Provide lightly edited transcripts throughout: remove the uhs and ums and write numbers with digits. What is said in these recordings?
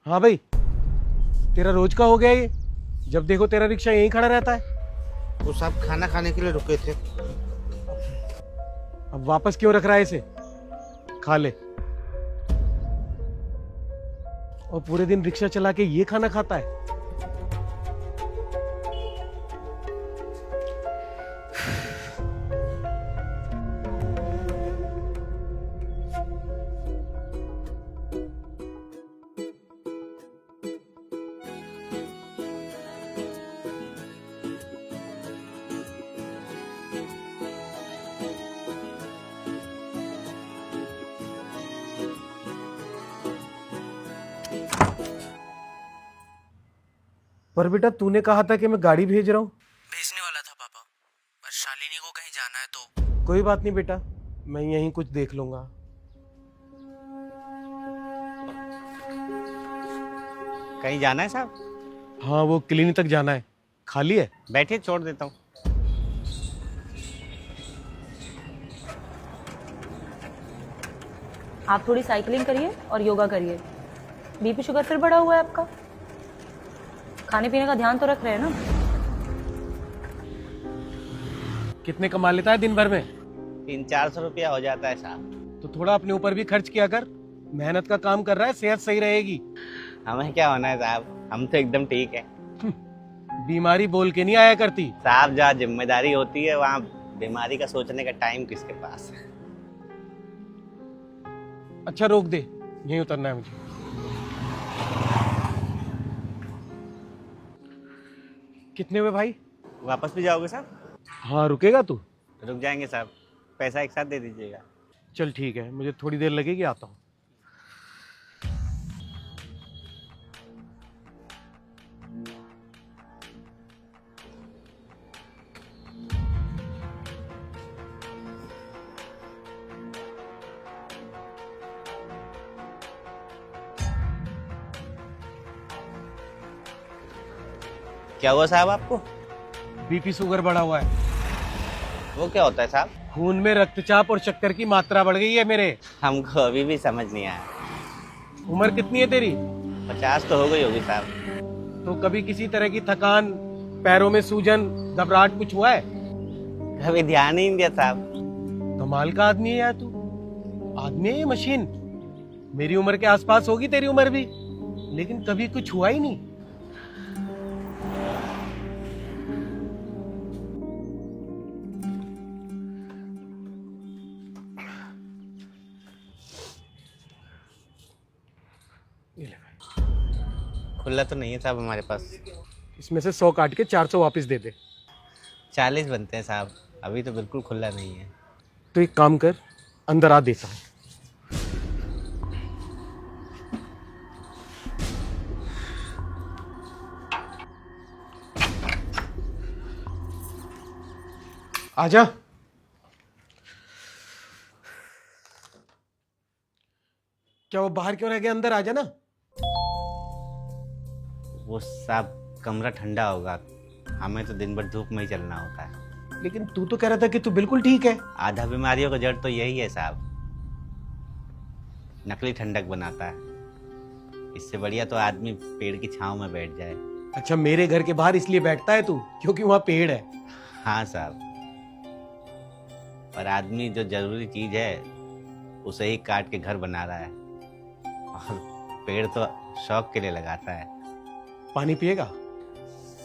हाँ भाई, तेरा रोज का हो गया ये। जब देखो तेरा रिक्शा यहीं खड़ा रहता है। वो साहब खाना खाने के लिए रुके थे। अब वापस क्यों रख रहा है इसे? खा ले। और पूरे दिन रिक्शा चला के ये खाना खाता है। पर बेटा तूने कहा था कि मैं गाड़ी भेज रहा हूं। भेजने वाला था पापा, पर शालिनी को कहीं जाना है तो। कोई बात नहीं बेटा, मैं यहीं कुछ देख लूंगा। कहीं जाना है साहब? हाँ, वो क्लिनिक तक जाना है। खाली है? बैठिए, छोड़ देता हूँ। आप थोड़ी साइकिलिंग करिए और योगा करिए। बीपी शुगर फिर बढ़ा हुआ है आपका। खाने पीने का ध्यान तो रख रहे हैं ना। कितने कमा लेता है दिन भर में? 300-400 रुपया हो जाता है साहब। तो थोड़ा अपने ऊपर भी खर्च किया कर। मेहनत का काम कर रहा है, सेहत सही रहेगी। हमें क्या होना है साहब, हम तो एकदम ठीक है। बीमारी बोल के नहीं आया करती। साहब जहाँ जिम्मेदारी होती है वहाँ बीमारी का सोचने का टाइम किसके पास है। अच्छा रोक दे, यहीं उतरना है मुझे। कितने हुए भाई? वापस भी जाओगे साहब? हाँ, रुकेगा तू? रुक जाएंगे साहब, पैसा एक साथ दे दीजिएगा। चल ठीक है, मुझे थोड़ी देर लगेगी, आता हूँ। क्या हुआ साहब आपको? बीपी शुगर बढ़ा हुआ है। वो क्या होता है साहब? खून में रक्तचाप और शक्कर की मात्रा बढ़ गई है मेरे। हमको अभी भी समझ नहीं आया। उम्र कितनी है तेरी? 50 तो हो गई होगी साहब। तो कभी किसी तरह की थकान, पैरों में सूजन, घबराहट कुछ हुआ है? कभी ध्यान ही नहीं दिया साहब। कमाल का आदमी है यार तू। आदमी है ये मशीन। मेरी उम्र के आसपास होगी तेरी उम्र भी, लेकिन कभी कुछ हुआ ही नहीं। ये ले भाई। खुला तो नहीं है साहब हमारे पास। इसमें से 100 काट के 400 वापस दे दे। 40 बनते हैं साहब, अभी तो बिल्कुल खुला नहीं है। तो एक काम कर, अंदर आ, देता हूं। आजा। क्या वो बाहर क्यों रह गया? अंदर आजा ना। वो साहब कमरा ठंडा होगा, हमें तो दिन भर धूप में ही चलना होता है। लेकिन तू तो कह रहा था कि तू बिल्कुल ठीक है। आधा बीमारियों का जड़ तो यही है साहब, नकली ठंडक बनाता है। इससे बढ़िया तो आदमी पेड़ की छांव में बैठ जाए। अच्छा, मेरे घर के बाहर इसलिए बैठता है तू क्योंकि वहां पेड़ है? हाँ साहब, पर आदमी जो जरूरी चीज है उसे ही काट के घर बना रहा है, और पेड़ तो शौक के लिए लगाता है। पानी पिएगा?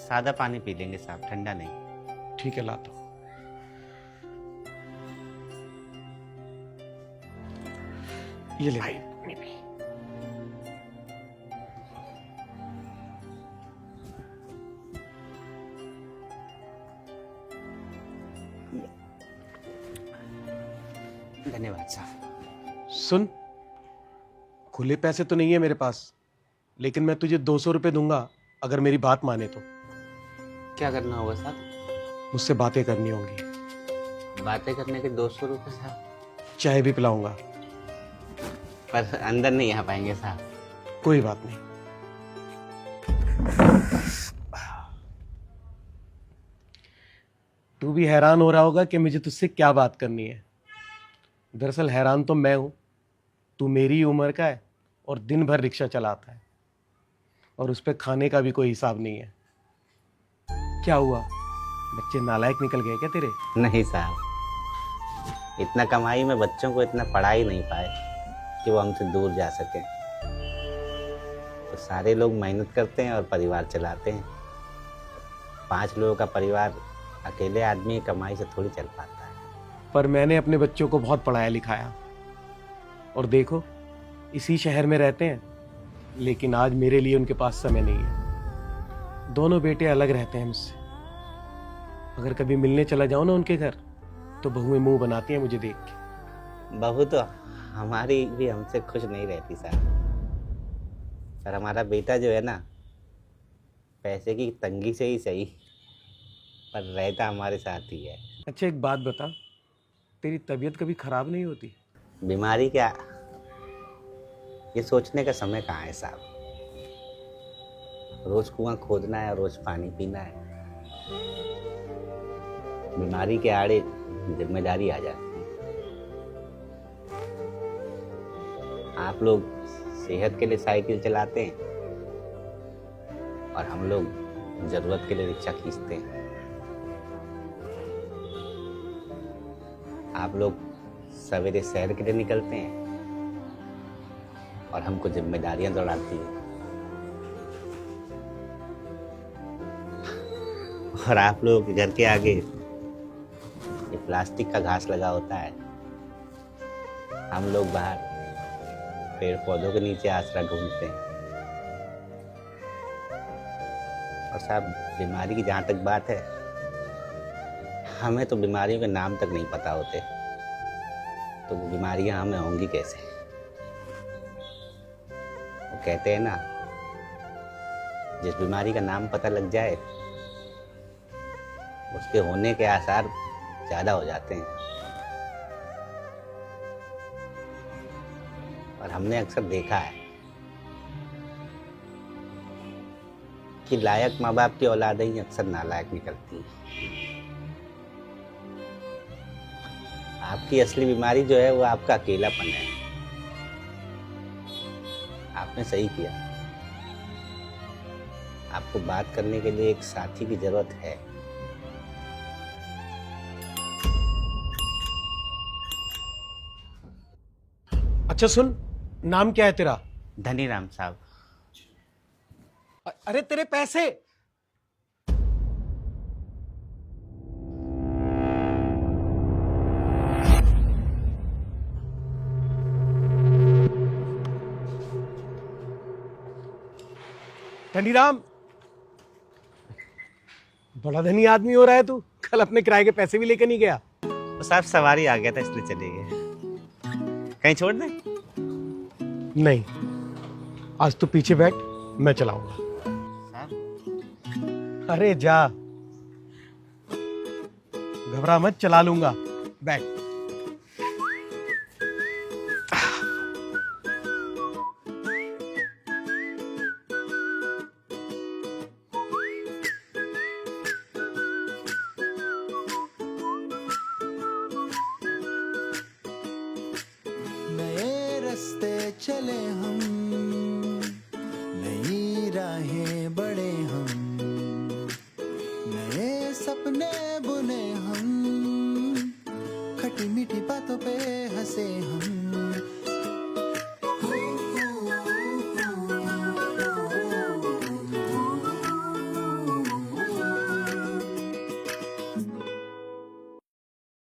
सादा पानी पी लेंगे साहब, ठंडा नहीं। ठीक है, लाता हूं। ये ले भाई, पानी पी। धन्यवाद साहब। सुन, खुले पैसे तो नहीं है मेरे पास, लेकिन मैं तुझे 200 रुपए दूंगा अगर मेरी बात माने तो। क्या करना होगा साहब? मुझसे बातें करनी होंगी। बातें करने के 200 रुपये साहब? चाय भी पिलाऊंगा। पर अंदर नहीं आ पाएंगे साहब। कोई बात नहीं। तू भी हैरान हो रहा होगा कि मुझे तुझसे क्या बात करनी है। दरअसल हैरान तो मैं हूं। तू मेरी उम्र का है और दिन भर रिक्शा चलाता है। और उस पे खाने का भी कोई हिसाब नहीं है। क्या हुआ, बच्चे नालायक निकल गए क्या तेरे? नहीं साहब, इतना कमाई में बच्चों को इतना पढ़ा ही नहीं पाए कि वो हमसे दूर जा सके। तो सारे लोग मेहनत करते हैं और परिवार चलाते हैं। 5 लोगों का परिवार अकेले आदमी की कमाई से थोड़ी चल पाता है। पर मैंने अपने बच्चों को बहुत पढ़ाया लिखाया, और देखो इसी शहर में रहते हैं, लेकिन आज मेरे लिए उनके पास समय नहीं है। दोनों बेटे अलग रहते हैं मुझसे। अगर कभी मिलने चला जाऊं ना उनके घर, तो बहुएं मुंह बनाती हैं मुझे देख के। बहू तो हमारी भी हमसे खुश नहीं रहती साहब, पर हमारा बेटा जो है ना, पैसे की तंगी से ही सही, पर रहता हमारे साथ ही है। अच्छा एक बात बता, तेरी तबीयत कभी खराब नहीं होती? बीमारी क्या, ये सोचने का समय कहाँ है साहब। रोज कुआं खोदना है और रोज पानी पीना है। बीमारी के आड़े जिम्मेदारी आ जाती है। आप लोग सेहत के लिए साइकिल चलाते हैं और हम लोग जरूरत के लिए रिक्शा खींचते हैं। आप लोग सवेरे सैर के लिए निकलते हैं और हमको जिम्मेदारियां दौड़ाती है। और आप लोगों के घर के आगे ये प्लास्टिक का घास लगा होता है, हम लोग बाहर पेड़ पौधों के नीचे आसरा ढूंढते हैं। और साहब, बीमारी की जहाँ तक बात है, हमें तो बीमारियों के नाम तक नहीं पता होते, तो वो बीमारियां हमें होंगी कैसे? वो कहते हैं ना, जिस बीमारी का नाम पता लग जाए उसके होने के आसार ज्यादा हो जाते हैं। और हमने अक्सर देखा है कि लायक माँ बाप की औलादें ही अक्सर नालायक निकलती हैं। आपकी असली बीमारी जो है वो आपका अकेलापन है। आपने सही किया, आपको बात करने के लिए एक साथी की जरूरत है। अच्छा सुन, नाम क्या है तेरा? धनीराम साहब। अरे तेरे पैसे। धनीराम, बड़ा धनी आदमी हो रहा है तू। कल अपने किराए के पैसे भी लेकर नहीं गया। तो साहब सवारी आ गया था इसलिए चले गए। कहीं छोड़ दें? नहीं, आज तू पीछे बैठ, मैं चलाऊंगा। साहब अरे जा, घबरा मत, चला लूंगा, बैठ। नए रास्ते चले हम